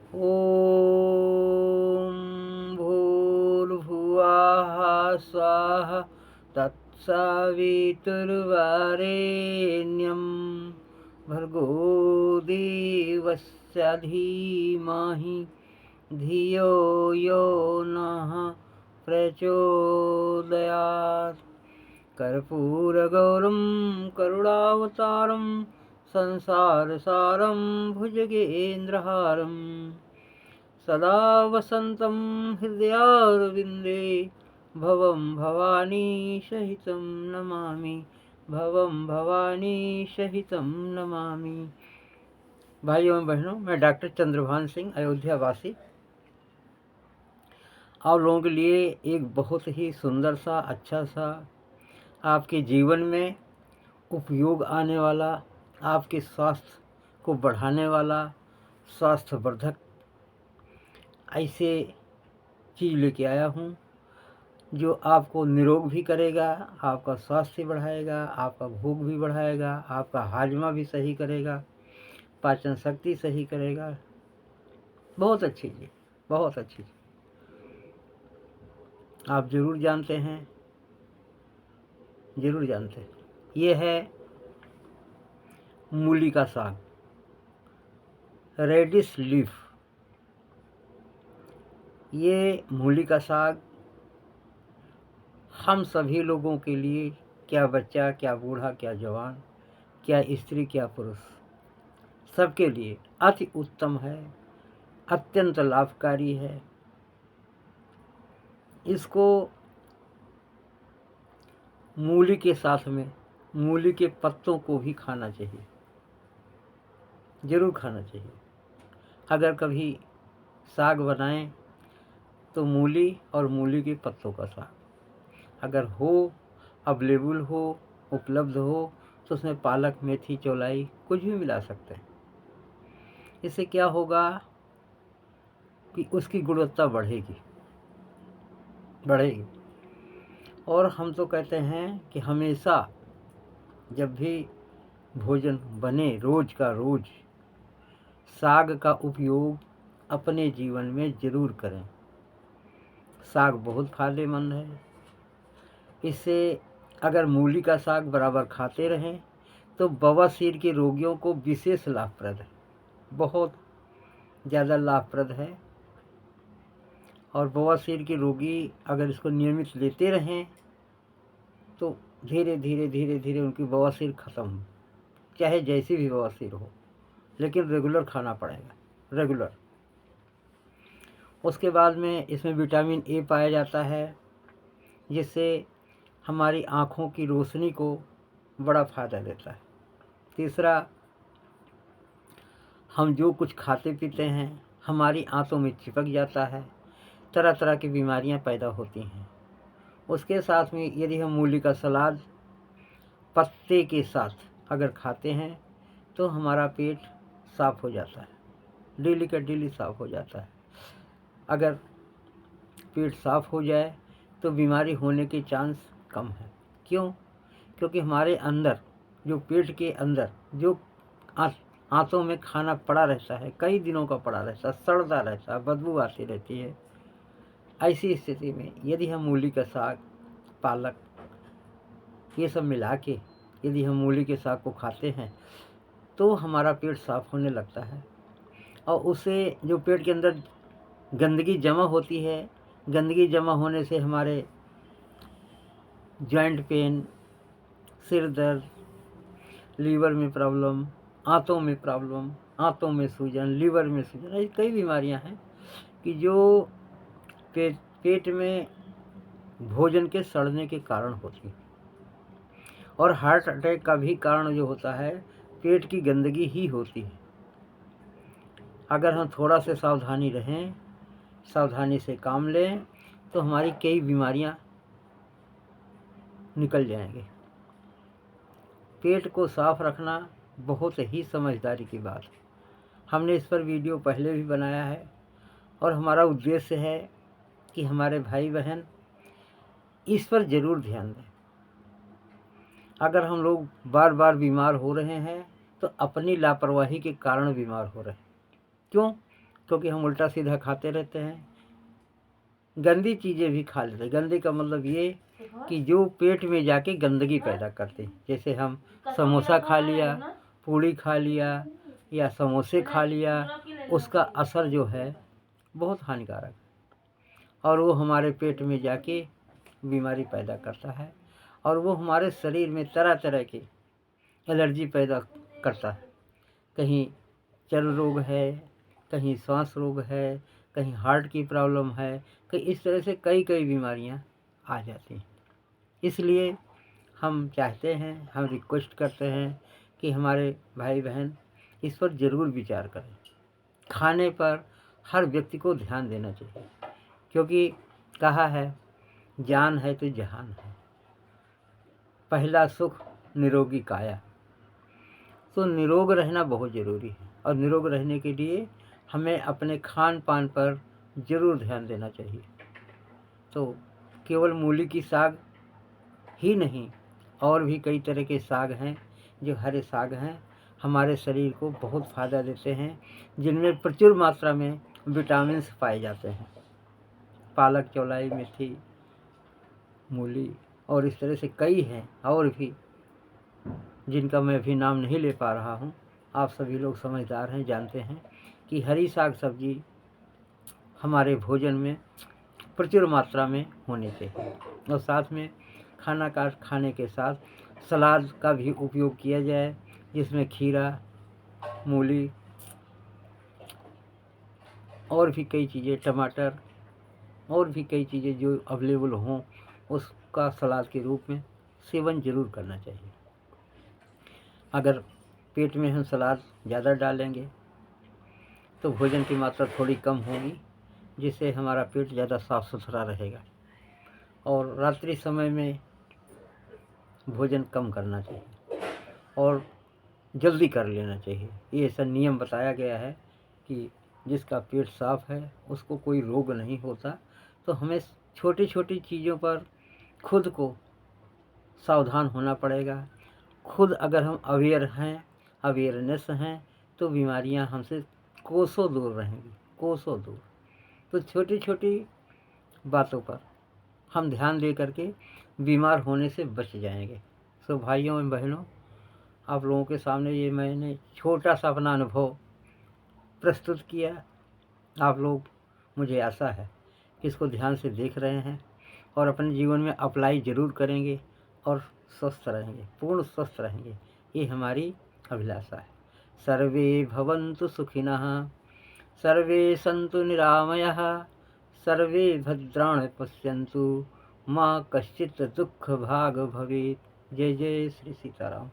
ॐ भूर्भुवः स्वः तत्सवितुर्वरेण्यं भर्गो देवस्य धीमहि धियो यो नः प्रचोदयात्। कर्पूरगौरं करुणावतारं संसारसारं भुजगेन्द्रहारं सदा वसन्तं हृदयारविन्दे भवं भवानी सहितं नमामि। भवं भवानी सहितं नमामि। भाइयों एवं बहनों, मैं डॉक्टर चंद्रभान सिंह, अयोध्या वासी, आप लोगों के लिए एक बहुत ही सुंदर सा, अच्छा सा, आपके जीवन में उपयोग आने वाला, आपके स्वास्थ्य को बढ़ाने वाला, स्वास्थ्यवर्धक ऐसे चीज़ लेके आया हूँ जो आपको निरोग भी करेगा, आपका स्वास्थ्य बढ़ाएगा, आपका भूख भी बढ़ाएगा, आपका हाजमा भी सही करेगा, पाचन शक्ति सही करेगा। बहुत अच्छी चीज़, बहुत अच्छी चीज़। आप ज़रूर जानते हैं, ज़रूर जानते हैं। ये है मूली का साग, रेडिश लीफ। ये मूली का साग हम सभी लोगों के लिए, क्या बच्चा, क्या बूढ़ा, क्या जवान, क्या स्त्री, क्या पुरुष, सबके लिए अति उत्तम है, अत्यंत लाभकारी है। इसको मूली के साथ में मूली के पत्तों को भी खाना चाहिए, ज़रूर खाना चाहिए। अगर कभी साग बनाएं तो मूली और मूली के पत्तों का साग अगर हो, अवेलेबल हो, उपलब्ध हो, तो उसमें पालक, मेथी, चौलाई कुछ भी मिला सकते हैं। इससे क्या होगा कि उसकी गुणवत्ता बढ़ेगी। और हम तो कहते हैं कि हमेशा जब भी भोजन बने, रोज का रोज साग का उपयोग अपने जीवन में ज़रूर करें। साग बहुत फायदेमंद है। इससे अगर मूली का साग बराबर खाते रहें तो बवासीर के रोगियों को विशेष लाभप्रद है, बहुत ज़्यादा लाभप्रद है। और बवासीर के रोगी अगर इसको नियमित लेते रहें तो धीरे धीरे धीरे धीरे उनकी बवासीर ख़त्म हो, चाहे जैसी भी बवासीर हो, लेकिन रेगुलर खाना पड़ेगा, रेगुलर। उसके बाद में इसमें विटामिन ए पाया जाता है, जिससे हमारी आँखों की रोशनी को बड़ा फ़ायदा देता है। तीसरा, हम जो कुछ खाते पीते हैं हमारी आंतों में चिपक जाता है, तरह तरह की बीमारियां पैदा होती हैं। उसके साथ में यदि हम मूली का सलाद पत्ते के साथ अगर खाते हैं तो हमारा पेट साफ़ हो जाता है, डेली का डेली साफ़ हो जाता है। अगर पेट साफ़ हो जाए तो बीमारी होने के चांस कम है। क्यों? क्योंकि हमारे अंदर, जो पेट के अंदर जो आंतों में खाना पड़ा रहता है, कई दिनों का पड़ा रहता है, सड़ता रहता है, बदबू आती रहती है। ऐसी स्थिति में यदि हम मूली का साग, पालक, ये सब मिला के यदि हम मूली के साग को खाते हैं तो हमारा पेट साफ़ होने लगता है। और उससे जो पेट के अंदर गंदगी जमा होती है, गंदगी जमा होने से हमारे जॉइंट पेन, सिर दर्द, लीवर में प्रॉब्लम, आंतों में प्रॉब्लम, आंतों में सूजन, लीवर में सूजन, ऐसी कई बीमारियां हैं कि जो पेट में भोजन के सड़ने के कारण होती है। और हार्ट अटैक का भी कारण जो होता है पेट की गंदगी ही होती है। अगर हम थोड़ा से सावधानी रहें, सावधानी से काम लें तो हमारी कई बीमारियां निकल जाएंगी। पेट को साफ रखना बहुत ही समझदारी की बात है। हमने इस पर वीडियो पहले भी बनाया है और हमारा उद्देश्य है कि हमारे भाई बहन इस पर ज़रूर ध्यान दें। अगर हम लोग बार बार बीमार हो रहे हैं तो अपनी लापरवाही के कारण बीमार हो रहे हैं। क्यों? क्योंकि हम उल्टा सीधा खाते रहते हैं, गंदी चीज़ें भी खा लेते हैं। गंदी का मतलब ये कि जो पेट में जाके गंदगी पैदा करते हैं। जैसे हम समोसा खा लिया, पूड़ी खा लिया या समोसे खा लिया, उसका असर जो है बहुत हानिकारक है और वो हमारे पेट में जाके बीमारी पैदा करता है और वो हमारे शरीर में तरह तरह की एलर्जी पैदा करता है। कहीं चर्म रोग है, कहीं श्वास रोग है, कहीं हार्ट की प्रॉब्लम है, कहीं इस तरह से कई बीमारियां आ जाती हैं। इसलिए हम चाहते हैं, हम रिक्वेस्ट करते हैं कि हमारे भाई बहन इस पर ज़रूर विचार करें। खाने पर हर व्यक्ति को ध्यान देना चाहिए, क्योंकि कहा है जान है तो जहान है, पहला सुख निरोगी काया। तो निरोग रहना बहुत ज़रूरी है और निरोग रहने के लिए हमें अपने खान पान पर ज़रूर ध्यान देना चाहिए। तो केवल मूली की साग ही नहीं, और भी कई तरह के साग हैं जो हरे साग हैं, हमारे शरीर को बहुत फ़ायदा देते हैं, जिनमें प्रचुर मात्रा में विटामिन्स पाए जाते हैं। पालक, चौलाई, मेथी, मूली और इस तरह से कई हैं और भी, जिनका मैं भी नाम नहीं ले पा रहा हूँ। आप सभी लोग समझदार हैं, जानते हैं कि हरी साग सब्जी हमारे भोजन में प्रचुर मात्रा में होने चाहिए और साथ में खाने के साथ सलाद का भी उपयोग किया जाए, जिसमें खीरा, मूली और भी कई चीज़ें, टमाटर और भी कई चीज़ें जो अवेलेबल हों, उसका सलाद के रूप में सेवन ज़रूर करना चाहिए। अगर पेट में हम सलाद ज़्यादा डालेंगे तो भोजन की मात्रा थोड़ी कम होगी, जिससे हमारा पेट ज़्यादा साफ सुथरा रहेगा। और रात्रि समय में भोजन कम करना चाहिए और जल्दी कर लेना चाहिए। ये ऐसा नियम बताया गया है कि जिसका पेट साफ है उसको कोई रोग नहीं होता। तो हमें छोटी छोटी चीज़ों पर खुद को सावधान होना पड़ेगा। खुद अगर हम अवेयरनेस हैं, तो बीमारियां हमसे कोसों दूर रहेंगी, कोसों दूर। तो छोटी छोटी बातों पर हम ध्यान दे करके बीमार होने से बच जाएंगे। सो भाइयों और बहनों, आप लोगों के सामने ये मैंने छोटा सा अपना अनुभव प्रस्तुत किया। आप लोग, मुझे आशा है कि इसको ध्यान से देख रहे हैं और अपने जीवन में अप्लाई ज़रूर करेंगे और स्वस्थ रहेंगे, पूर्ण स्वस्थ रहेंगे। ये हमारी अभिलाषा है। सर्वे भवन्तु सुखिनः, सर्वे सन्तु निरामयः, सर्वे भद्राणि पश्यन्तु, माँ कश्चित् दुःख भाग भवेत्। जय जय श्री सीताराम।